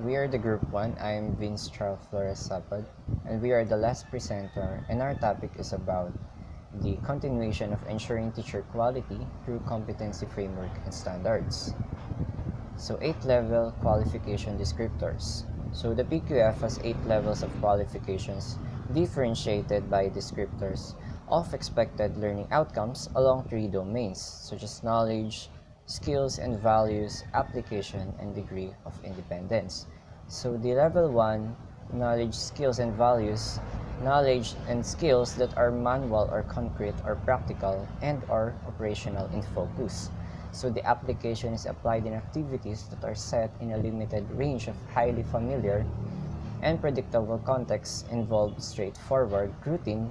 we are the Group 1. I'm Vince Charles Flores Sapad, and we are the last presenter, and our topic is about the continuation of ensuring teacher quality through competency framework and standards. So 8-level qualification descriptors. So the PQF has 8 levels of qualifications differentiated by descriptors of expected learning outcomes along 3 domains such as knowledge, skills and values, application, and degree of independence. So the level 1, knowledge, skills, and values, knowledge and skills that are manual or concrete or practical and are operational in focus. So the application is applied in activities that are set in a limited range of highly familiar and predictable contexts involve straightforward routine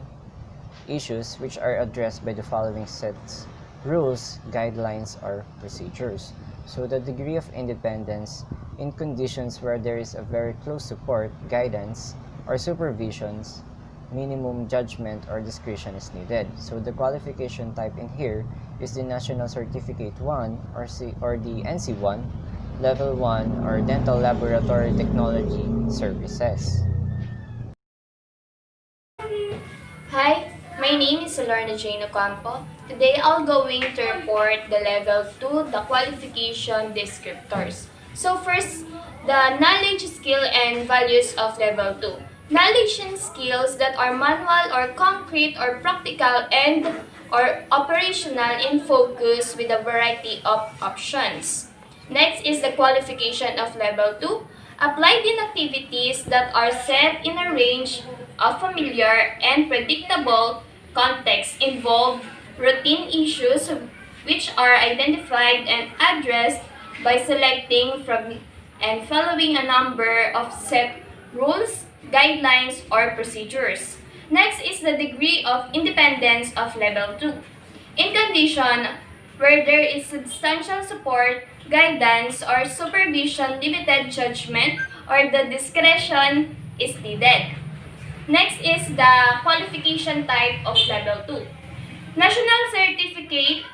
issues which are addressed by the following sets rules, guidelines, or procedures. So the degree of independence in conditions where there is a very close support, guidance, or supervisions, minimum judgment or discretion is needed. So the qualification type in here is the National Certificate 1 or the NC1, Level 1 or Dental Laboratory Technology Services. Hi, my name is Lorna Jane Ocampo. Today I'll going to report the level 2, the qualification descriptors. So first, the knowledge, skill, and values of level 2. Knowledge and skills that are manual or concrete or practical and or operational in focus with a variety of options. Next is the qualification of level 2, applied in activities that are set in a range of familiar and predictable contexts involve routine issues which are identified and addressed by selecting from and following a number of set rules, guidelines, or procedures. Next is the degree of independence of level 2. In condition where there is substantial support, guidance, or supervision, limited judgment, or the discretion is needed. Next is the qualification type of level 2. National Certificate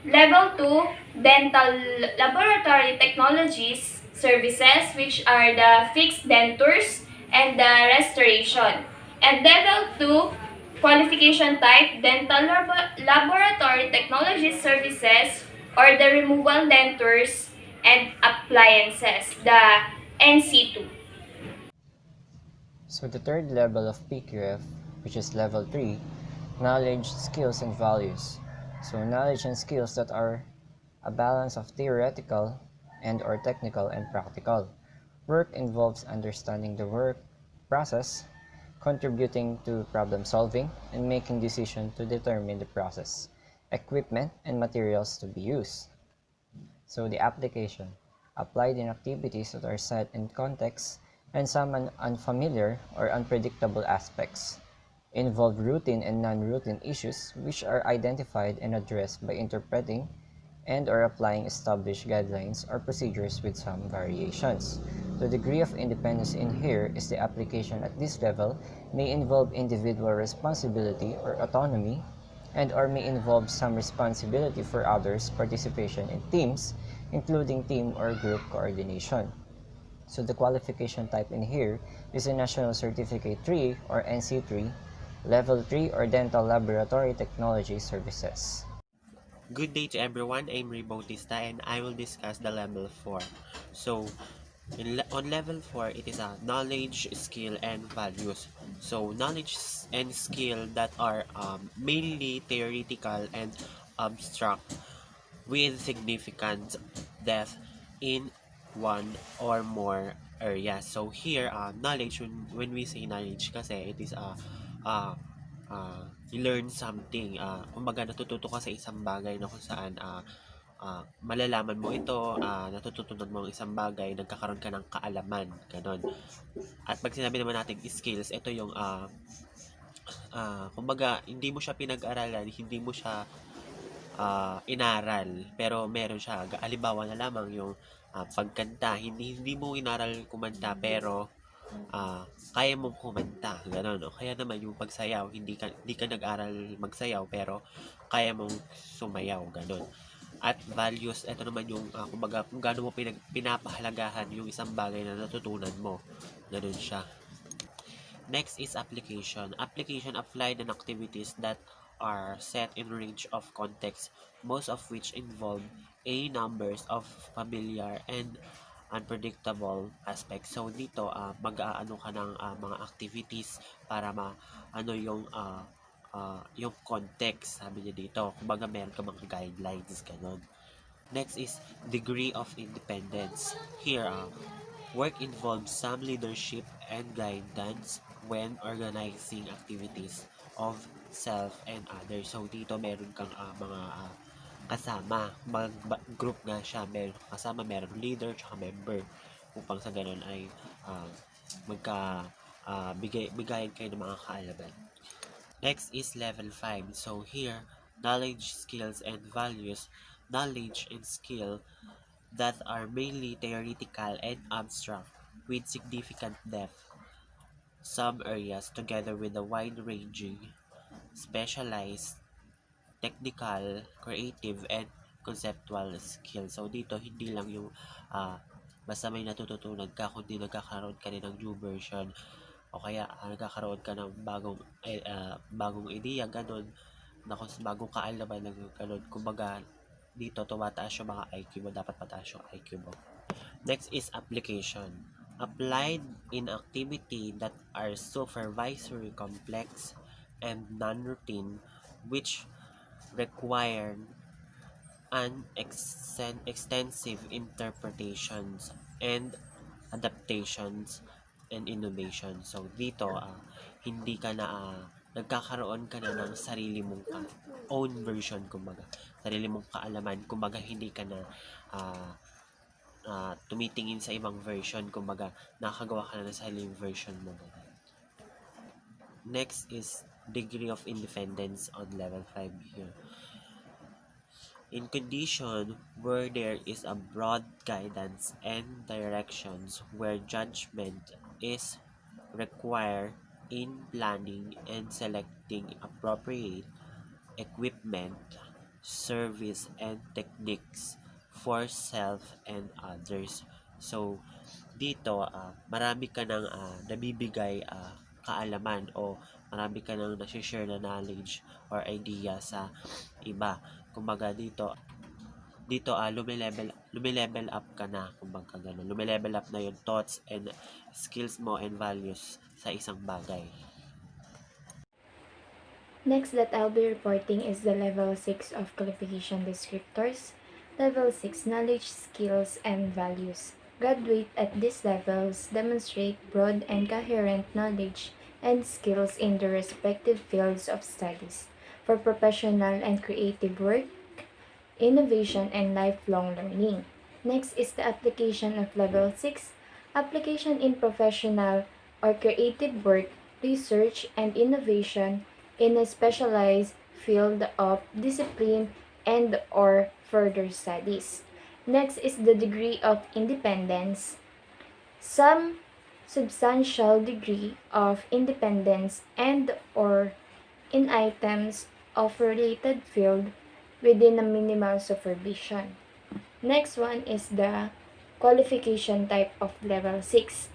Level 2 Dental Laboratory Technologies Services, which are the fixed dentures and the restoration. And Level 2 qualification type Dental Laboratory Technology Services or the removal dentures and appliances, the NC2. So the third level of PQF, which is level 3, knowledge, skills, and values. So knowledge and skills that are a balance of theoretical and or technical and practical. Work involves understanding the work process, contributing to problem solving, and making decisions to determine the process, equipment, and materials to be used. So the application, applied in activities that are set in context and some unfamiliar or unpredictable aspects, involve routine and non-routine issues which are identified and addressed by interpreting and or applying established guidelines or procedures with some variations. The degree of independence in here is the application at this level may involve individual responsibility or autonomy and or may involve some responsibility for others' participation in teams, including team or group coordination. So the qualification type in here is a National Certificate 3 or NC3, Level 3 or Dental Laboratory Technology Services. Good day to everyone. I'm Ray Bautista and I will discuss the level 4. So, on level 4, it is a knowledge, skill, and values. So, knowledge and skill that are mainly theoretical and abstract with significant depth in one or more areas. So, here, knowledge, when we say knowledge kasi, it is you learn something. Kumbaga natututo ka sa isang bagay na kung saan malalaman mo ito, natututunan mo ang isang bagay, nagkakaroon ka ng kaalaman, ganon. At pag sinabi naman natin skills, ito yung kumbaga hindi mo siya pinag-aralan, hindi mo siya inaral, pero meron siya. Halimbawa na lamang yung pagkanta, hindi mo inaral kumanta pero kaya mong kumanta, gano'n, no? Kaya naman yung pagsayaw, hindi ka nag-aral magsayaw pero kaya mong sumayaw, gano'n. At values, ito naman yung kumbaga kung gaano mo pinapahalagahan yung isang bagay na natutunan mo. Ganun siya. Next is application. Application applied in activities that are set in range of context, most of which involve a numbers of familiar and unpredictable aspects. So dito mag-aano ka ng mga activities para ano yung context, sabi niya dito. Kumbaga meron ka mga guidelines ganun. Next is degree of independence. Here work involves some leadership and guidance when organizing activities of self and others. So dito meron kang mga kasama, group nga siya, meron kasama, meron leader tsaka member upang sa ganun ay bigayan kayo ng mga kaalaman. Next is level 5. So here, knowledge, skills, and values. Knowledge and skill that are mainly theoretical and abstract with significant depth. Some areas together with a wide-ranging, specialized, technical, creative, and conceptual skill. So dito hindi lang yung basta may natututunan ka, kundi nagkakaroon ka rin ng new version o kaya nagkakaroon ka ng bagong ideya, ganun, na kung bagong kaalaman ng ganun. Kumbaga, dito tumataas yung mga IQ mo, dapat mataas yung IQ mo. Next is application. Applied in activity that are supervisory, complex, and non-routine, which require an extensive interpretations and adaptations and innovation. So dito hindi ka na nagkakaroon ka na ng sarili mong own version, kumbaga sarili mong kaalaman, kumbaga hindi ka na tumitingin sa ibang version, kumbaga nakagawa ka na ng sariling version mo. Next is degree of independence on level 5 here. In condition where there is a broad guidance and directions, where judgment is required in planning and selecting appropriate equipment, service, and techniques for self and others. So, dito, marami ka ng nabibigay kaalaman o marami ka nang nasi-share na knowledge or idea sa iba. Kumbaga dito lumilevel up ka na, kumbaga ganun. Lumilevel up na yung thoughts and skills mo and values sa isang bagay. Next that I'll be reporting is the level 6 of qualification descriptors. Level 6 knowledge, skills, and values. Graduate at these levels demonstrate broad and coherent knowledge and skills in their respective fields of studies for professional and creative work, innovation, and lifelong learning. Next is the application of level 6, application in professional or creative work, research, and innovation in a specialized field of discipline and or further studies. Next is the degree of independence. Some substantial degree of independence and or in items of related field within a minimal supervision. Next one is the qualification type of level 6.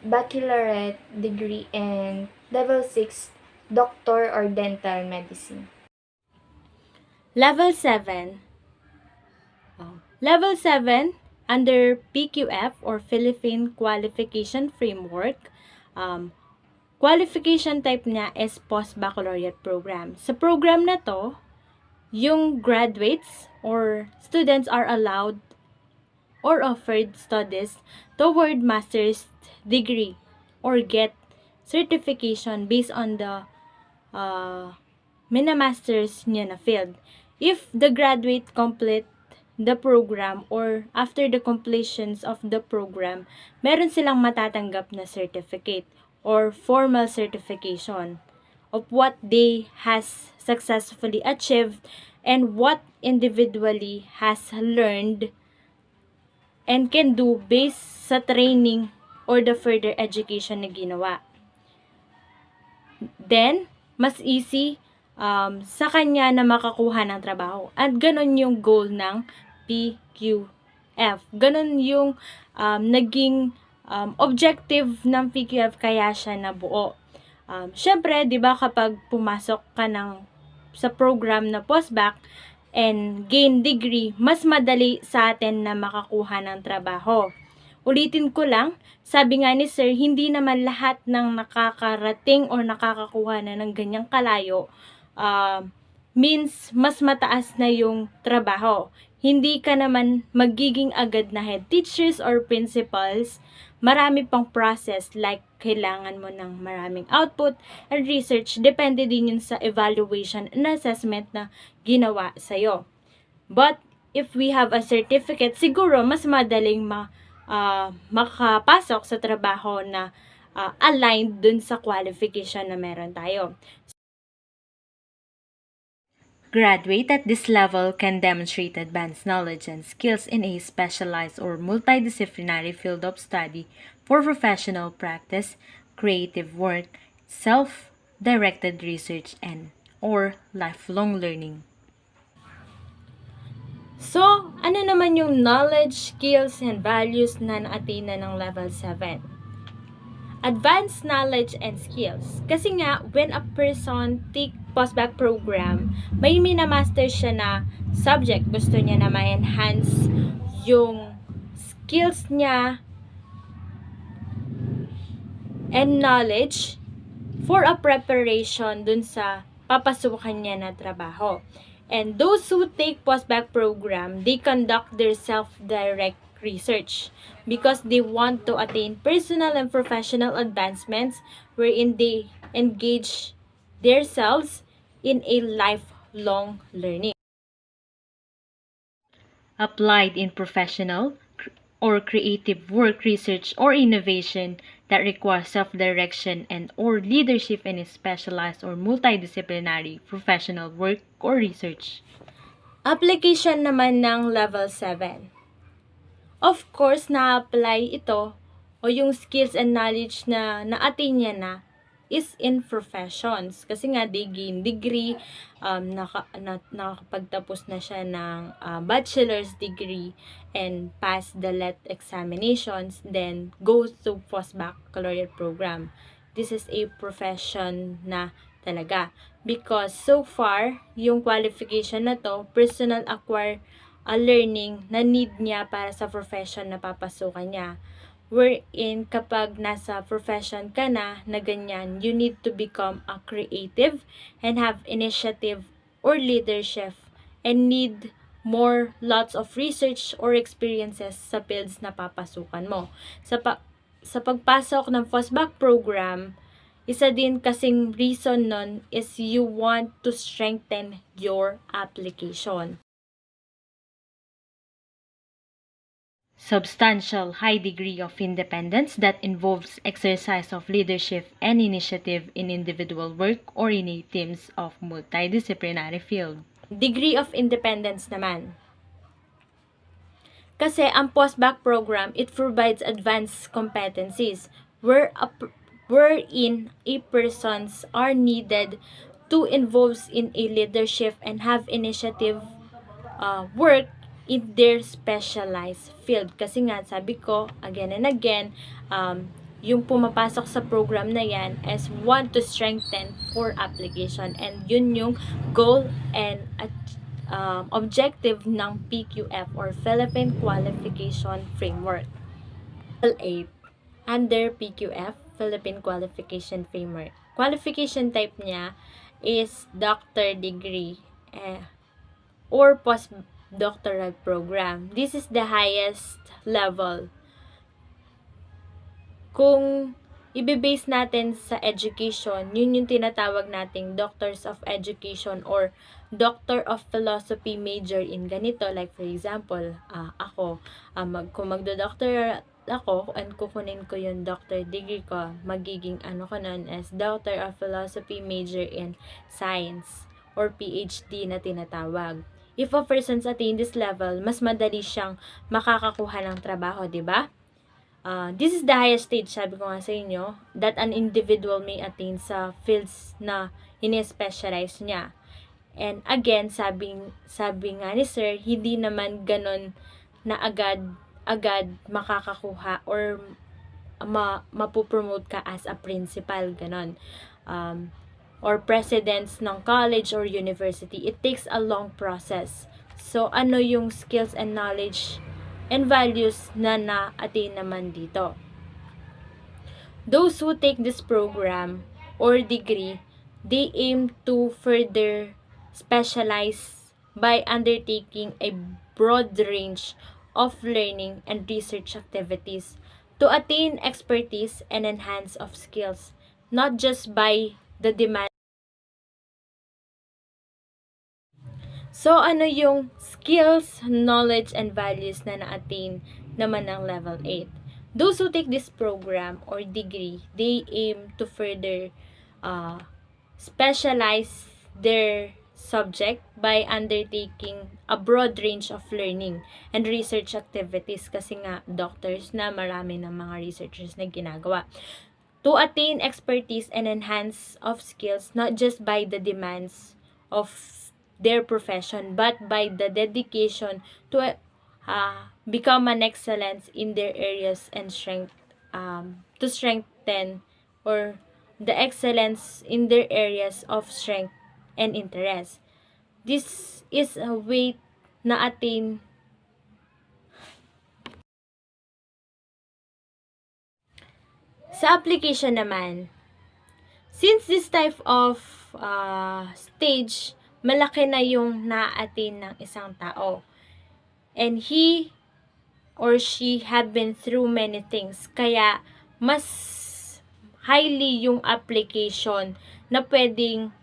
Baccalaureate degree and level 6 doctor or dental medicine. Level 7. Level 7, under PQF or Philippine Qualification Framework, qualification type niya is Post-Baccalaureate Program. Sa program na to, yung graduates or students are allowed or offered studies toward master's degree or get certification based on the minamasters niya na field. If the graduate complete the program or after the completions of the program, meron silang matatanggap na certificate or formal certification of what they has successfully achieved and what individually has learned and can do based sa training or the further education na ginawa. Then, mas easy sa kanya na makakuha ng trabaho. At ganon yung goal ng PQF. Ganon yung naging objective ng PQF kaya siya nabuo. Syempre, 'di ba kapag pumasok ka sa program na postbac and gain degree, mas madali sa atin na makakuha ng trabaho. Ulitin ko lang, sabi nga ni Sir, hindi naman lahat ng nakakarating or nakakakuha na ng ganyang kalayo means mas mataas na yung trabaho. Hindi ka naman magiging agad na head teachers or principals. Marami pang process like kailangan mo ng maraming output and research. Depende din yun sa evaluation and assessment na ginawa sa'yo. But if we have a certificate, siguro mas madaling makapasok sa trabaho na aligned dun sa qualification na meron tayo. Graduate at this level can demonstrate advanced knowledge and skills in a specialized or multidisciplinary field of study for professional practice, creative work, self-directed research, and or lifelong learning. So, ano naman yung knowledge, skills, and values na na-attain na ng level 7? Advanced knowledge and skills. Kasi nga, when a person take postbac program, may minamaster siya na subject. Gusto niya na ma-enhance yung skills niya and knowledge for a preparation dun sa papasukan niya na trabaho. And those who take postbac program, they conduct their self-direct research because they want to attain personal and professional advancements wherein they engage themselves in a lifelong learning. Applied in professional or creative work, research, or innovation that requires self-direction and or leadership in a specialized or multidisciplinary professional work or research. Application naman ng level 7. Of course, na-apply ito o yung skills and knowledge na na-attain niya na is in professions. Kasi nga, they gain degree, nakakapagtapos na siya ng bachelor's degree and pass the LET examinations, then go to postbaccalaureate program. This is a profession na talaga. Because so far, yung qualification na to, personal acquire a learning na need niya para sa profession na papasukan niya. Wherein kapag nasa profession ka na ganyan, you need to become a creative and have initiative or leadership and need more lots of research or experiences sa fields na papasukan mo. Sa pagpasok ng postbac program, isa din kasing reason nun is you want to strengthen your application. Substantial high degree of independence that involves exercise of leadership and initiative in individual work or in a teams of multidisciplinary field. Degree of independence naman. Kasi ang postbac program, it provides advanced competencies wherein a persons are needed to involve in a leadership and have initiative work in their specialized field. Kasi nga, sabi ko, again and again, yung pumapasok sa program na yan is want to strengthen for application. And yun yung goal and objective ng PQF or Philippine Qualification Framework. Level 8, under PQF, Philippine Qualification Framework. Qualification type niya is doctor degree or postdoctoral program. This is the highest level. Kung ibe-base natin sa education, yun yung tinatawag nating Doctors of Education or Doctor of Philosophy major in ganito. Like for example, ako, kung magdo-doctor ako and kukunin ko yung doctor degree ko, magiging ko nun as Doctor of Philosophy major in Science or PhD na tinatawag. If a person's attain this level, mas madali siyang makakakuha ng trabaho, di ba? This is the highest stage, sabi ko nga sa inyo, that an individual may attain sa fields na ini-specialize niya. And again, sabi nga ni Sir, hindi naman ganon na agad makakakuha or mapopromote ka as a principal, ganon. Or presidents ng college or university. It takes a long process. So, ano yung skills and knowledge and values na na-attain naman dito? Those who take this program or degree, they aim to further specialize by undertaking a broad range of learning and research activities to attain expertise and enhance of skills, not just by the demand. So, ano yung skills, knowledge, and values na na-attain naman ng level 8? Those who take this program or degree, they aim to further specialize their subject by undertaking a broad range of learning and research activities kasi nga doctors na marami ng mga researchers na ginagawa. To attain expertise and enhance of skills not just by the demands of their profession but by the dedication to become an excellence in their areas and to strengthen or the excellence in their areas of strength and interest. This is a way na attain sa application naman. Since this type of stage, malaki na yung na-attain ng isang tao. And he or she have been through many things. Kaya, mas highly yung application na pwedeng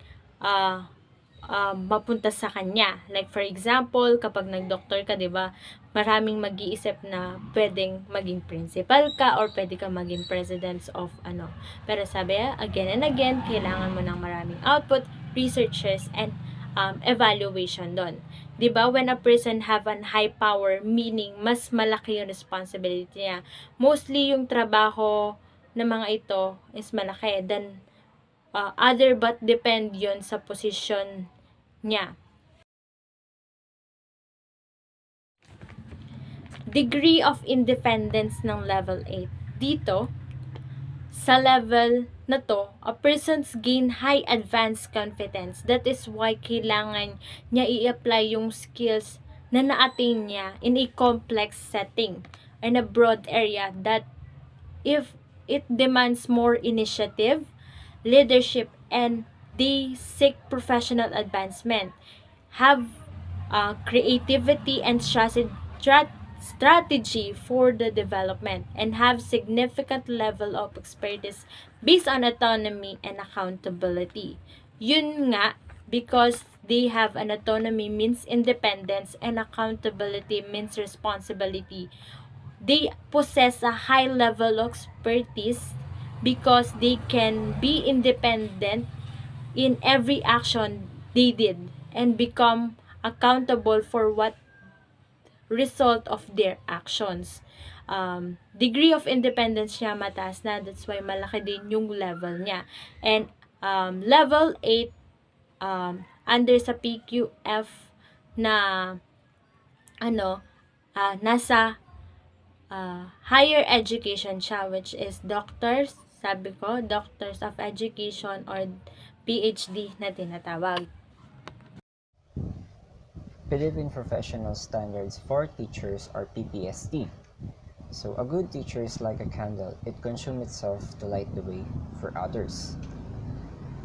mapunta sa kanya. Like for example, kapag nag-doctor ka, 'di ba? Maraming mag-iisip na pwedeng maging principal ka or pwede ka maging presidents of ano. Pero sabi, again and again, kailangan mo ng maraming output, researches, and evaluation doon. 'Di ba? When a person have an high power, meaning mas malaki yung responsibility niya. Mostly yung trabaho ng mga ito is malaki than other but depend yon sa position niya. Degree of independence ng level 8. Dito, sa level na to, a person's gain high advanced confidence. That is why kailangan niya i-apply yung skills na na-attain niya in a complex setting in a broad area that if it demands more initiative, leadership, and they seek professional advancement, have creativity and strategy for the development, and have significant level of expertise based on autonomy and accountability. Yun nga, because they have an autonomy means independence and accountability means responsibility. They possess a high level of expertise because they can be independent in every action they did and become accountable for what result of their actions. Degree of independence niya mataas na, that's why malaki din yung level niya. And level 8 under sa PQF na nasa higher education siya, which is doctors, sabi ko, doctors of education or PhD na tinatawag. Philippine Professional Standards for Teachers or PPST. So a good teacher is like a candle. It consumes itself to light the way for others.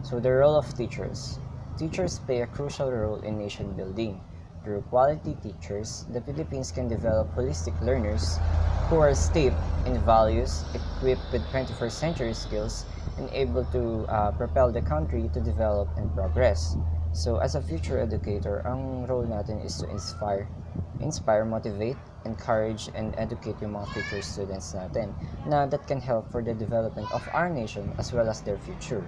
So the role of teachers. Teachers play a crucial role in nation building. Through quality teachers, the Philippines can develop holistic learners who are steeped in values, equipped with 21st century skills, and able to propel the country to develop and progress. So as a future educator, ang role natin is to inspire, motivate, encourage, and educate yung mga future students natin na that can help for the development of our nation as well as their future.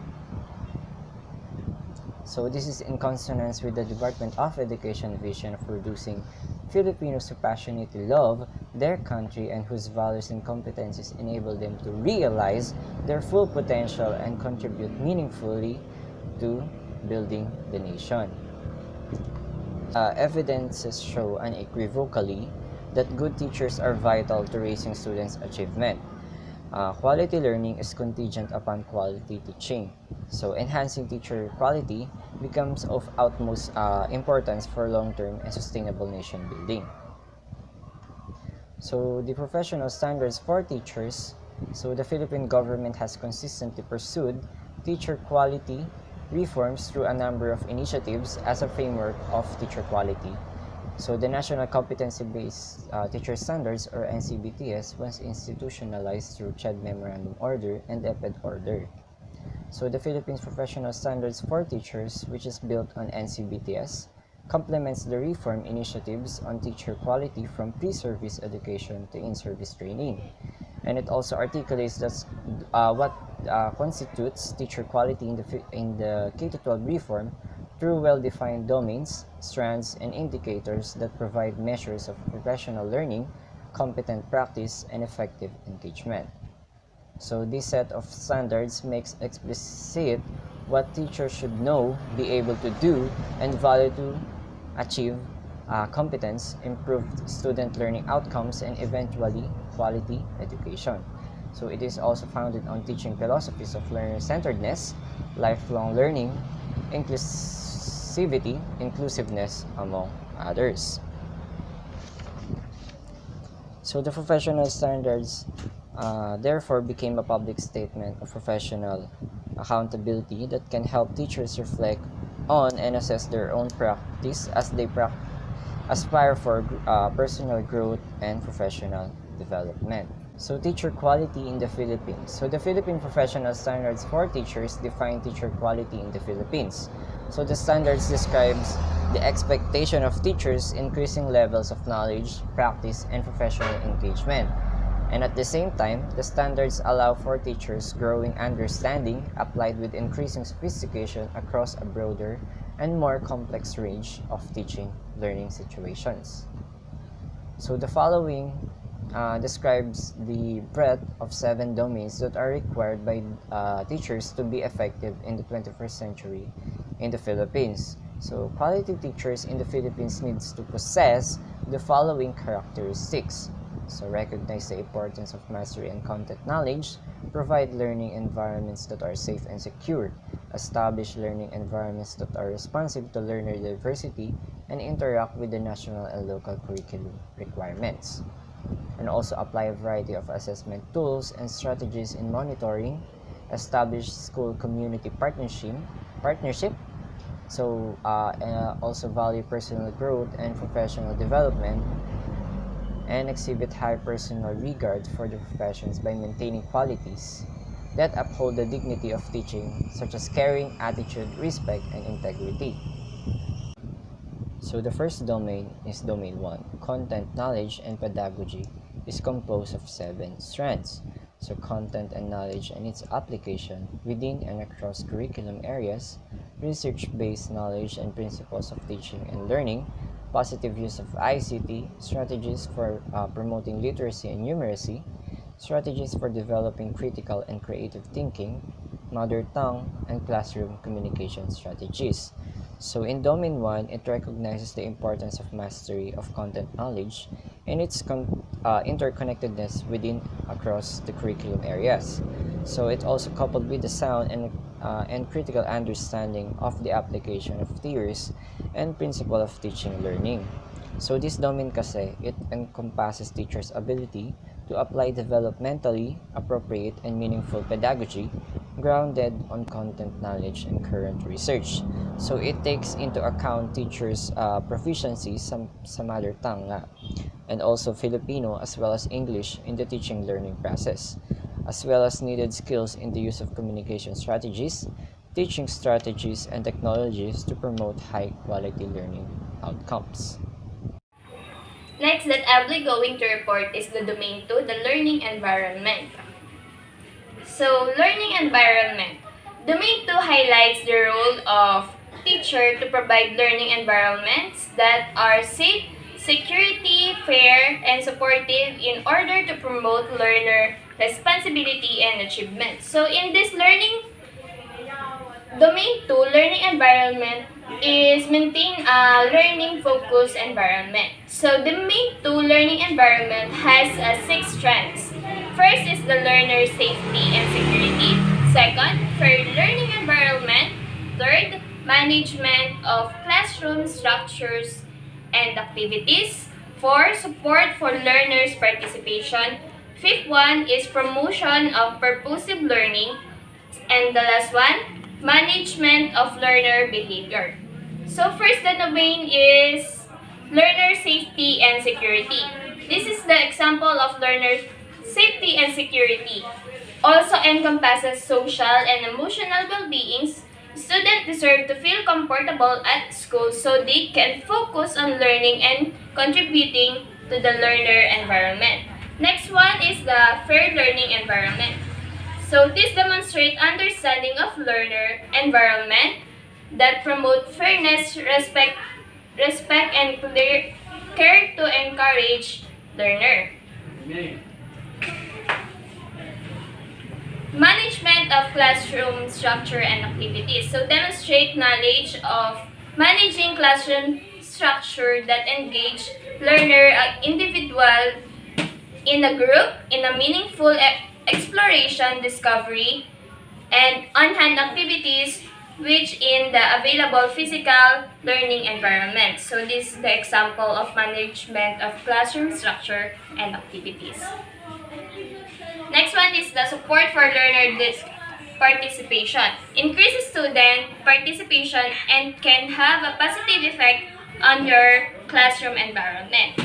So this is in consonance with the Department of Education vision of producing Filipinos who passionately love their country and whose values and competencies enable them to realize their full potential and contribute meaningfully to building the nation. Evidences show unequivocally that good teachers are vital to raising students' achievement. Quality learning is contingent upon quality teaching. So, enhancing teacher quality becomes of utmost importance for long-term and sustainable nation building. So, the professional standards for teachers. So, the Philippine government has consistently pursued teacher quality reforms through a number of initiatives as a framework of teacher quality. So the National Competency-Based Teacher Standards or NCBTS was institutionalized through CHED Memorandum Order and EPED Order. So the Philippines Professional Standards for Teachers, which is built on NCBTS, complements the reform initiatives on teacher quality from pre-service education to in-service training. And it also articulates what constitutes teacher quality in the K-12 reform through well-defined domains, strands, and indicators that provide measures of professional learning, competent practice, and effective engagement. So this set of standards makes explicit what teachers should know, be able to do, and value to achieve competence, improved student learning outcomes, and eventually quality education. So it is also founded on teaching philosophies of learner-centeredness, lifelong learning, inclusiveness, among others. So the professional standards therefore became a public statement of professional accountability that can help teachers reflect on and assess their own practice as they aspire for personal growth and professional development. So teacher quality in the Philippines. So the Philippine Professional Standards for Teachers define teacher quality in the Philippines. So the standards describes the expectation of teachers increasing levels of knowledge, practice, and professional engagement. And at the same time, the standards allow for teachers growing understanding applied with increasing sophistication across a broader and more complex range of teaching learning situations. So the following describes the breadth of 7 domains that are required by teachers to be effective in the 21st century in the Philippines. So quality teachers in the Philippines needs to possess the following characteristics. So recognize the importance of mastery and content knowledge, provide learning environments that are safe and secure, establish learning environments that are responsive to learner diversity, and interact with the national and local curriculum requirements. And also apply a variety of assessment tools and strategies in monitoring, establish school community partnership, so also value personal growth and professional development, and exhibit high personal regard for the professions by maintaining qualities that uphold the dignity of teaching, such as caring, attitude, respect, and integrity. So the first domain is Domain 1. Content, knowledge, and pedagogy is composed of 7 strands. So content and knowledge and its application within and across curriculum areas, research-based knowledge and principles of teaching and learning, positive use of ICT, strategies for promoting literacy and numeracy, strategies for developing critical and creative thinking, mother tongue, and classroom communication strategies. So in Domain 1, it recognizes the importance of mastery of content knowledge and its interconnectedness within across the curriculum areas. So it also coupled with the sound and critical understanding of the application of theories and principle of teaching learning. So this domain kasi, it encompasses teachers' ability to apply developmentally appropriate and meaningful pedagogy grounded on content knowledge and current research. So it takes into account teachers' proficiency sa mother tongue nga, and also Filipino as well as English in the teaching learning process, as well as needed skills in the use of communication strategies, teaching strategies, and technologies to promote high quality learning outcomes. Next that I'll be going to report is the Domain 2, the learning environment. So, learning environment. Domain 2 highlights the role of teacher to provide learning environments that are safe, security, fair, and supportive in order to promote learner responsibility and achievement. So in this domain 2, learning environment is maintain a learning focused environment. So the main 2 learning environment has 6 strengths. First is the learner safety and security. Second, fair learning environment. Third, management of classroom structures and activities. 4, support for learners' participation. Fifth one is promotion of purposive learning. And the last one, management of learner behavior. So first, the domain is learner safety and security. This is the example of learner safety and security. Also encompasses social and emotional well-beings. Students deserve to feel comfortable at school so they can focus on learning and contributing to the learner environment. Next one is the fair learning environment. So this demonstrates understanding of learner environment that promote fairness, respect and care to encourage learner. Management of classroom structure and activities. So demonstrate knowledge of managing classroom structure that engage learner individual in a group in a meaningful exploration, discovery, and on-hand activities which in the available physical learning environment. So this is the example of management of classroom structure and activities. Next one is the support for learner participation. Increases student participation and can have a positive effect on your classroom environment.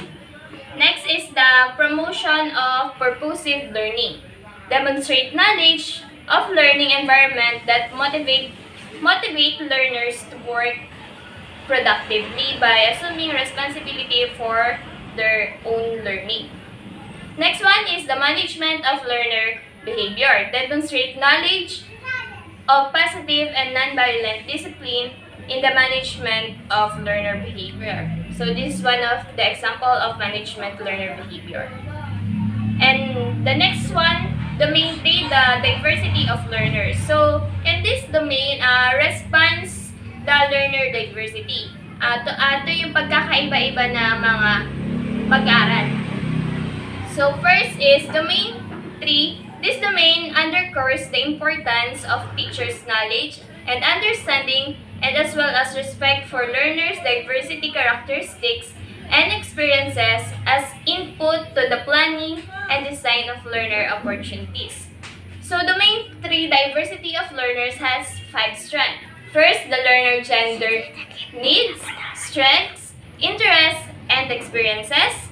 Next is the promotion of purposive learning. Demonstrate knowledge of learning environment that motivate learners to work productively by assuming responsibility for their own learning. Next one is the management of learner behavior. Demonstrate knowledge of positive and non-violent discipline in the management of learner behavior. So this is one of the example of management learner behavior. And the next one, domain 3, the diversity of learners. So in this domain, response the learner diversity. Ito yung pagkakaiba-iba na mga pag-aaral. So first is domain 3. This domain underscores the importance of teachers' knowledge and understanding and as well as respect for learners' diversity characteristics and experiences as input to the planning and design of learner opportunities. So domain 3, diversity of learners has 5 strengths. First, the learner gender needs, strengths, interests, and experiences.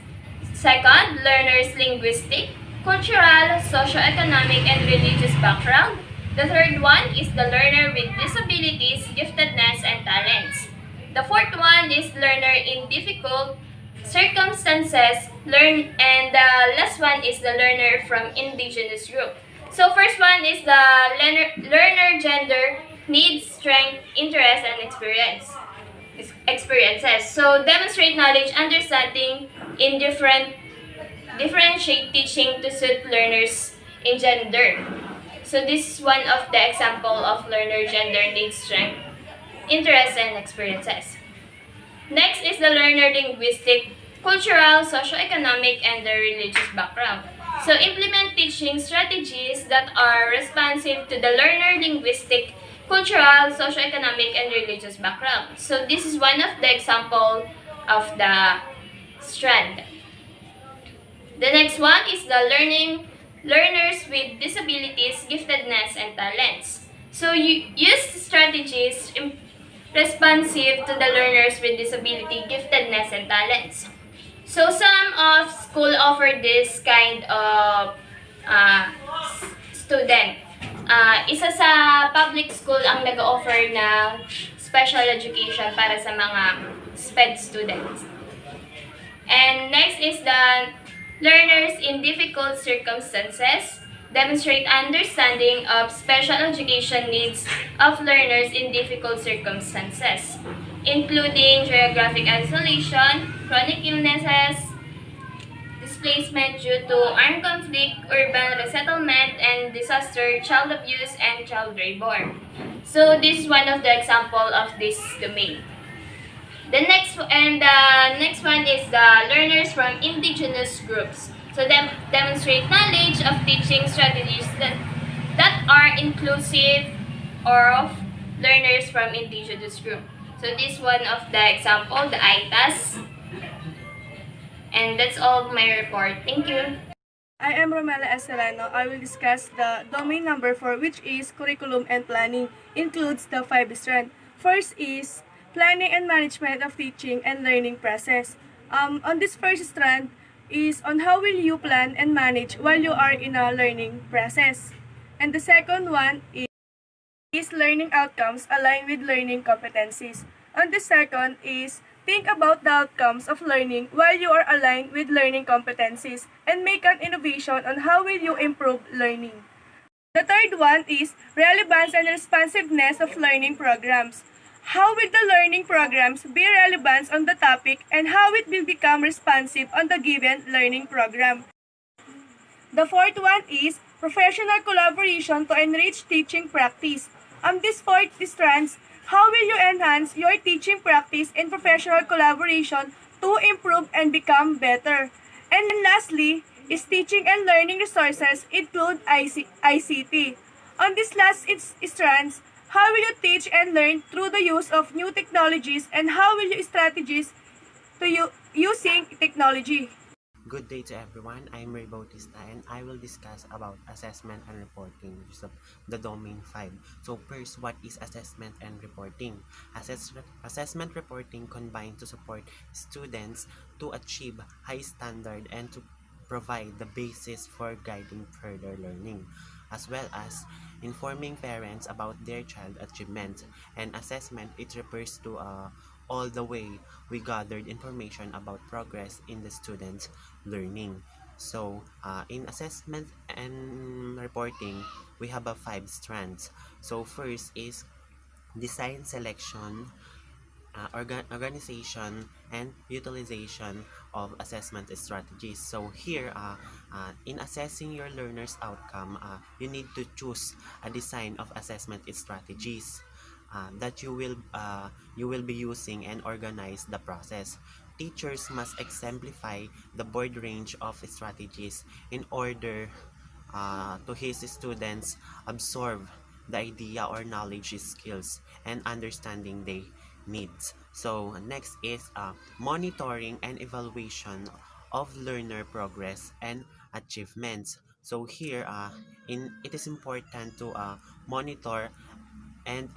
Second, learners linguistic, cultural, socioeconomic, and religious background. The third one is the learner with disabilities, giftedness, and talents. The fourth one is learner in difficult circumstances, and the last one is the learner from indigenous group. So first one is the learner gender needs, strength, interest, and experiences. So demonstrate knowledge, understanding in differentiate teaching to suit learners in gender. So this is one of the example of learner gender needs, strength, interests, and experiences. Next is the learner linguistic, cultural, socioeconomic, and the religious background. So implement teaching strategies that are responsive to the learner linguistic, cultural, socioeconomic, and religious background. So this is one of the example of the strand. The next one is the learners with disabilities, giftedness, and talents. So you use strategies responsive to the learners with disability, giftedness, and talents. So some of school offer this kind of student. Isa sa public school ang nag-offer ng special education para sa mga SPED students. And next is the learners in difficult circumstances. Demonstrate understanding of special education needs of learners in difficult circumstances. including geographic isolation, chronic illnesses, displacement due to armed conflict, urban resettlement and disaster, child abuse, and child labor. So this is one of the example of this domain. The next one is the learners from indigenous groups. So them demonstrate knowledge of teaching strategies that are inclusive or of learners from indigenous group. So this one of the example, the ITAS. And that's all of my report. Thank you. I am Romela Estelano. I will discuss the domain number 4, which is curriculum and planning, includes the 5 strands. First is planning and management of teaching and learning process. On this first strand is on how will you plan and manage while you are in a learning process. And the second one is learning outcomes aligned with learning competencies. On the second is think about the outcomes of learning while you are aligned with learning competencies and make an innovation on how will you improve learning. The third one is relevance and responsiveness of learning programs. How will the learning programs be relevant on the topic and how it will become responsive on the given learning program. The fourth one is professional collaboration to enrich teaching practice. On this fourth strands, how will you enhance your teaching practice in professional collaboration to improve and become better? And lastly, is teaching and learning resources include ICT. On this last strands, how will you teach and learn through the use of new technologies and how will you strategies to using technology? Good day to everyone. I'm Ray Bautista and I will discuss about assessment and reporting, which is the domain 5. So first, what is assessment and reporting? Assessment reporting combine to support students to achieve high standard and to provide the basis for guiding further learning, as well as informing parents about their child achievements. And assessment, it refers to all the way we gathered information about progress in the students' learning. So, in assessment and reporting, we have 5 strands. So, first is design, selection, organization, and utilization of assessment strategies. So here, in assessing your learner's outcome, you need to choose a design of assessment strategies that you will be using and organize the process. Teachers must exemplify the broad range of strategies in order to his students absorb the idea or knowledge skills and understanding they needs. So next is monitoring and evaluation of learner progress and achievements. So here, it is important to monitor and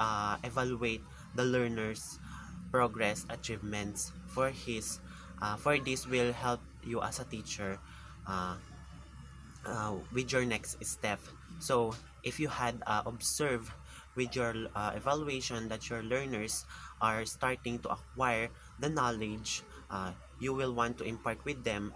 evaluate the learner's progress achievements for this will help you as a teacher uh, with your next step. So if you had observed with your evaluation that your learners are starting to acquire the knowledge you will want to impart with them,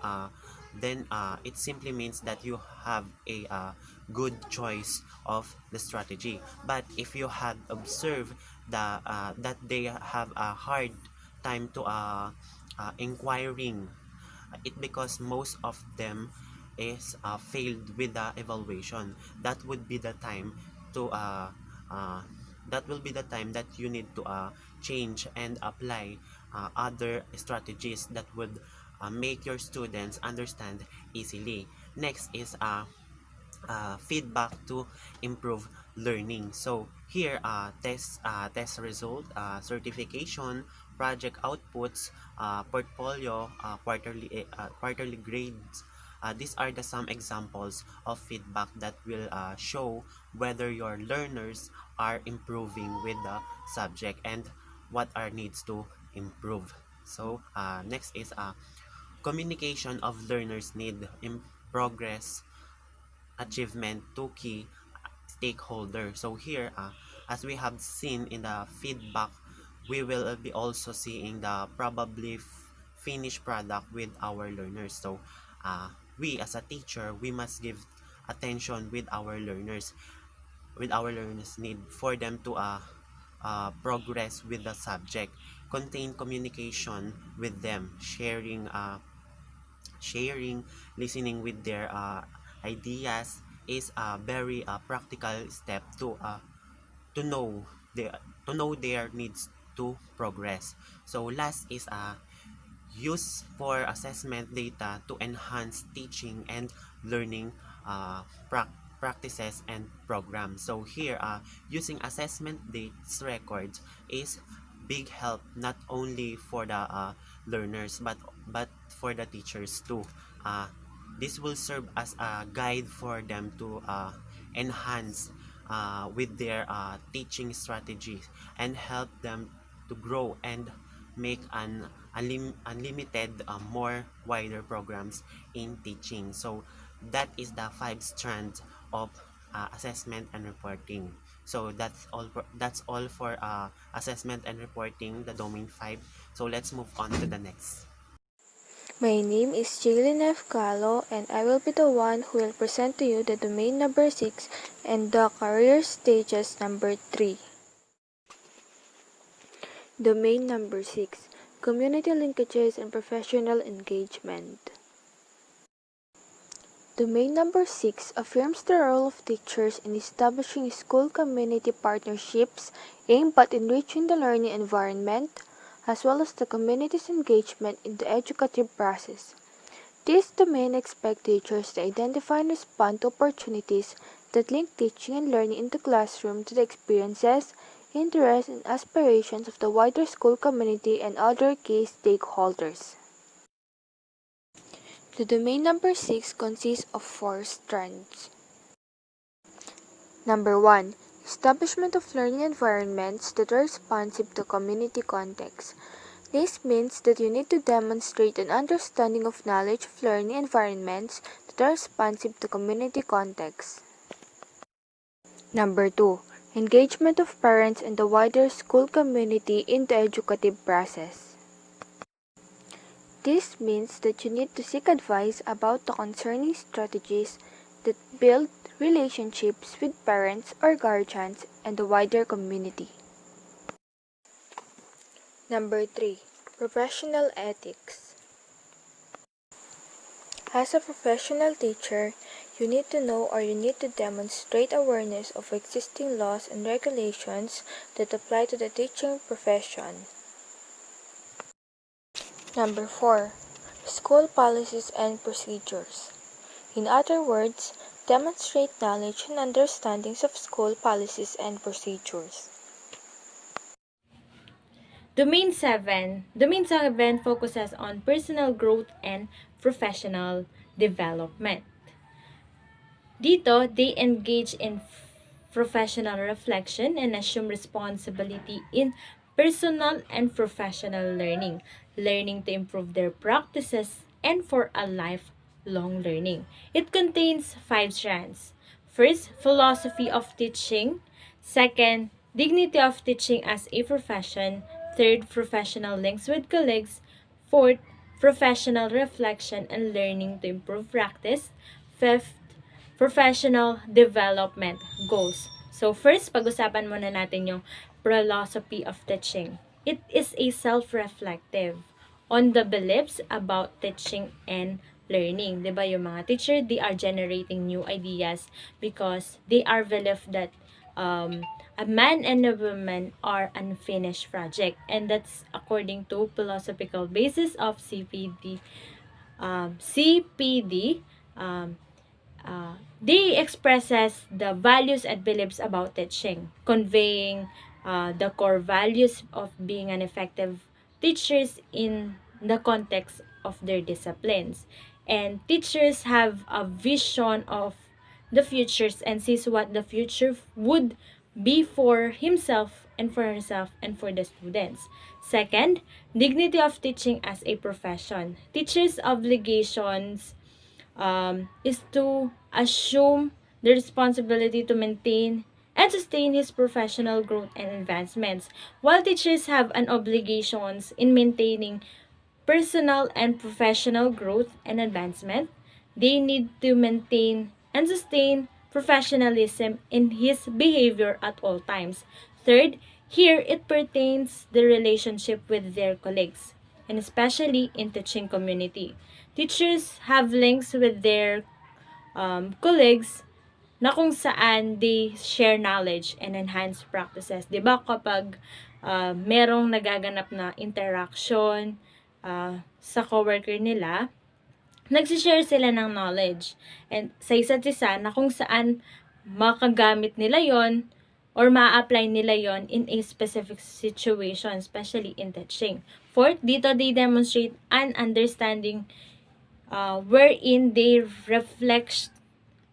then it simply means that you have a good choice of the strategy. But if you had observed that they have a hard time to inquiring, it because most of them is failed with the evaluation. That would be the time to uh, that will be the time that you need to change and apply other strategies that would make your students understand easily. Next is feedback to improve learning. So here, test result, certification, project outputs, portfolio, quarterly grades. These are the some examples of feedback that will show whether your learners are improving with the subject and what are needs to improve. So next is communication of learners need in progress achievement to key stakeholder. So here, as we have seen in the feedback, we will be also seeing the probably finished product with our learners. So we as a teacher, we must give attention with our learners need for them to progress with the subject. contain communication with them, sharing, listening with their ideas is a very practical step to know their needs to progress. So last is use for assessment data to enhance teaching and learning uh, prac practices and programs. So here, using assessment dates records is big help not only for the learners but for the teachers too. Uh, this will serve as a guide for them to enhance with their teaching strategies and help them to grow and make an unlimited more wider programs in teaching. So that is the five strands of assessment and reporting. So that's all for assessment and reporting, the domain 5. So let's move on to the next. My name is Jaylin F. Calo, and I will be the one who will present to you the domain number 6 and the career stages number 3. Domain number 6, Community Linkages and Professional Engagement. Domain number 6 affirms the role of teachers in establishing school community partnerships aimed at enriching the learning environment, as well as the community's engagement in the educative process. This domain expects teachers to identify and respond to opportunities that link teaching and learning in the classroom to the experiences, interests, and aspirations of the wider school community and other key stakeholders. The domain number 6 consists of 4 strands. Number 1. Establishment of learning environments that are responsive to community context. This means that you need to demonstrate an understanding of knowledge of learning environments that are responsive to community context. Number 2. Engagement of parents and the wider school community in the educative process. This means that you need to seek advice about the concerning strategies that build relationships with parents or guardians and the wider community. Number 3. Professional ethics. As a professional teacher, you need to know or you need to demonstrate awareness of existing laws and regulations that apply to the teaching profession. Number 4. School policies and procedures. In other words, demonstrate knowledge and understandings of school policies and procedures. Domain 7 focuses on personal growth and professional development. Dito, they engage in professional reflection and assume responsibility in personal and professional learning to improve their practices and for a lifelong learning. It contains 5 strands. First, philosophy of teaching. Second, dignity of teaching as a profession. Third, professional links with colleagues. Fourth, professional reflection and learning to improve practice. Fifth, professional development goals. So first, pag-usapan muna natin yung philosophy of teaching. It is a self-reflective on the beliefs about teaching and learning. Diba yung mga teacher, they are generating new ideas because they are believe that a man and a woman are unfinished project. And that's according to philosophical basis of CPD. Um, they expresses the values and beliefs about teaching, conveying the core values of being an effective teachers in the context of their disciplines. And teachers have a vision of the futures and sees what the future would be for himself and for herself and for the students. Second, dignity of teaching as a profession. Teachers' obligations is to assume the responsibility to maintain and sustain his professional growth and advancements. While teachers have an obligations in maintaining personal and professional growth and advancement, they need to maintain and sustain professionalism in his behavior at all times. Third, Here, it pertains the relationship with their colleagues, and especially in teaching community. Teachers have links with their colleagues na kung saan they share knowledge and enhance practices. 'Di ba kapag merong nagaganap na interaction sa coworker nila, nagsishare sila ng knowledge and sa isa't isa na kung saan makagamit nila yon or ma-apply nila yon in a specific situation, especially in teaching. Fourth, dito they demonstrate an understanding wherein they reflect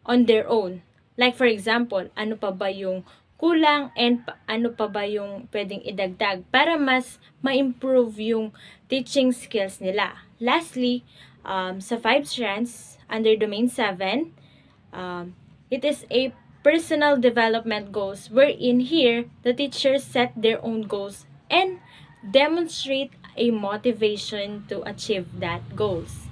on their own. Like for example, ano pa ba yung kulang and ano pa ba yung pwedeng idagdag para mas ma-improve yung teaching skills nila. Lastly, sa 5 strands, under domain 7, it is a personal development goals wherein here, the teachers set their own goals and demonstrate a motivation to achieve that goals.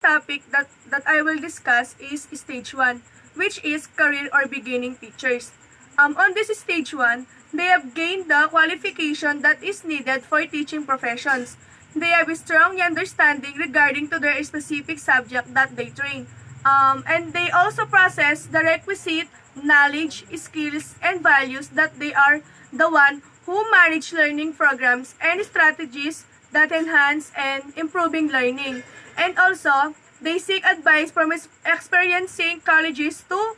Topic that I will discuss is stage 1, which is career or beginning teachers. On this stage 1, they have gained the qualification that is needed for teaching professions. They have a strong understanding regarding to their specific subject that they train. And they also process the requisite knowledge, skills, and values that they are the one who manage learning programs and strategies that enhance and improving learning. And also, they seek advice from experiencing colleges to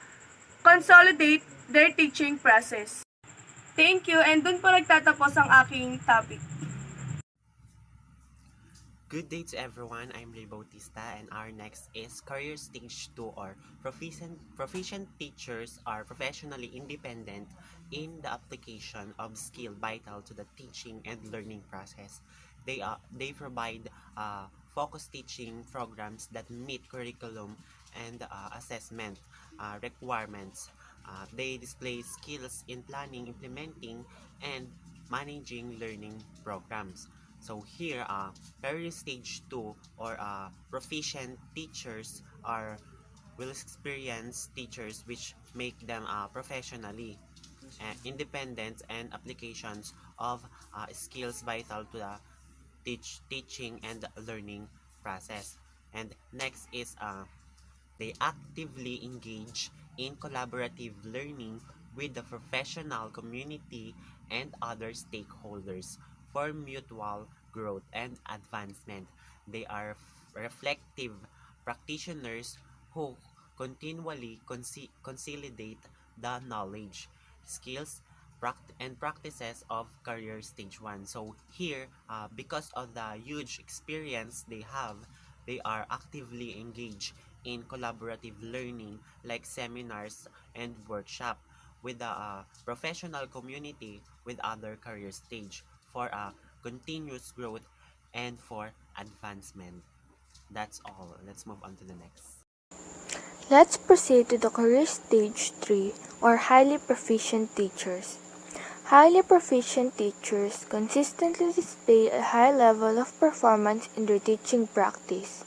consolidate their teaching process. Thank you, and dun po nagtatapos ang aking topic. Good day to everyone. I'm Ray Bautista, and our next is Career Stage 2, or proficient teachers are professionally independent in the application of skill vital to the teaching and learning process. They provide focused teaching programs that meet curriculum and assessment requirements. They display skills in planning, implementing, and managing learning programs. So here, career stage 2, or proficient teachers are will experience teachers which make them professionally independent and applications of skills vital to the teaching and learning process. And next is they actively engage in collaborative learning with the professional community and other stakeholders for mutual growth and advancement. They are reflective practitioners who continually consolidate the knowledge, skills, and practices of career stage 1. So here, because of the huge experience they have, they are actively engaged in collaborative learning like seminars and workshop with the professional community with other career stage for continuous growth and for advancement. That's all. Let's move on to the next. Let's proceed to the career stage 3, or highly proficient teachers. Highly proficient teachers consistently display a high level of performance in their teaching practice.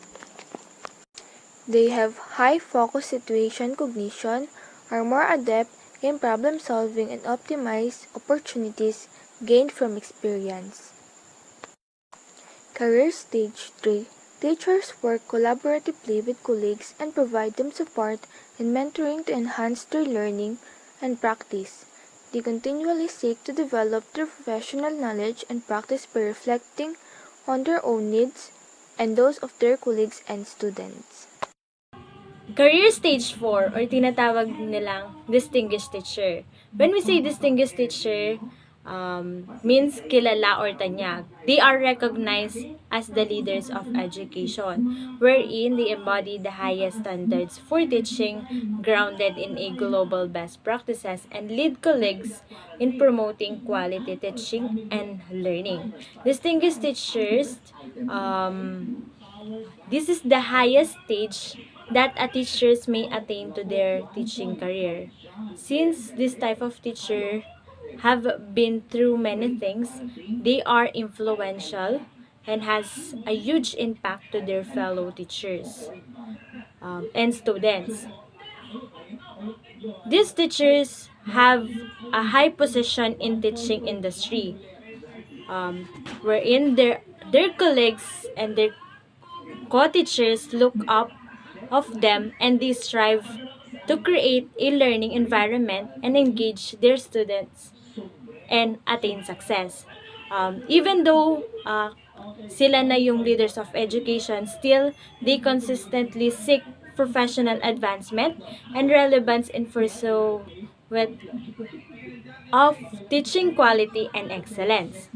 They have high focus situation cognition, are more adept in problem solving, and optimize opportunities gained from experience. Career Stage 3, teachers work collaboratively with colleagues and provide them support and mentoring to enhance their learning and practice. They continually seek to develop their professional knowledge and practice by reflecting on their own needs and those of their colleagues and students. Career stage 4, or tinatawag nilang distinguished teacher. When we say distinguished teacher, means kilala or tanyag. They are recognized as the leaders of education, wherein they embody the highest standards for teaching, grounded in a global best practices, and lead colleagues in promoting quality teaching and learning. Distinguished teachers, this is the highest stage that a teachers may attain to their teaching career. Since this type of teacher have been through many things, they are influential and has a huge impact to their fellow teachers and students. These teachers have a high position in teaching industry, wherein their colleagues and their co-teachers look up of them and they strive to create a learning environment and engage their students and attain success. Even though sila na yung leaders of education, still they consistently seek professional advancement and relevance in pursuit of teaching quality and excellence.